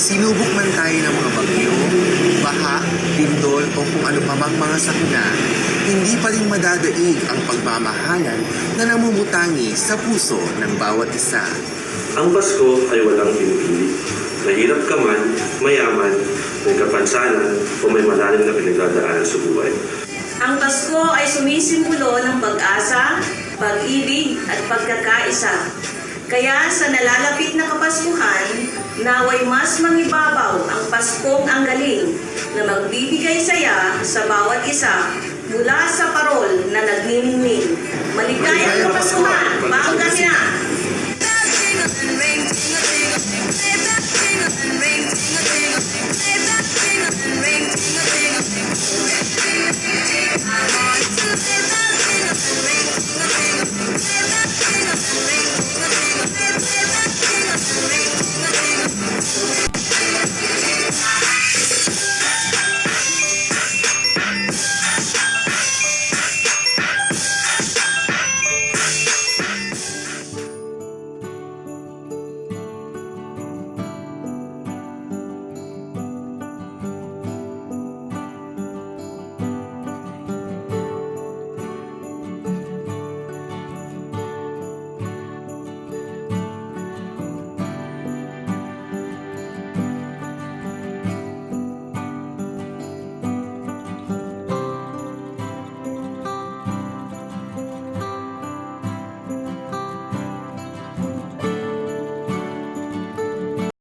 Sinubok man tayo ng mga bagyo, baha, lindol o kung ano pa mang mga sakuna, hindi pa rin madadaig ang pagmamahalan na namumutangi sa puso ng bawat isa. Ang Pasko ay walang pinipili. Mahirap ka man, mayaman, may kapansanan o may malalim na pinagdadaanan sa buhay. Ang Pasko ay sumisimbolo ng pag-asa, pag-ibig at pagkakaisa. Kaya sa nalalapit na Kapaskuhan, naway mas mangibabaw ang Paskong ang galing na magbibigay saya sa bawat isa mula sa parol na nagniningning. Maligayang Kapaskuhan, Pangasinan!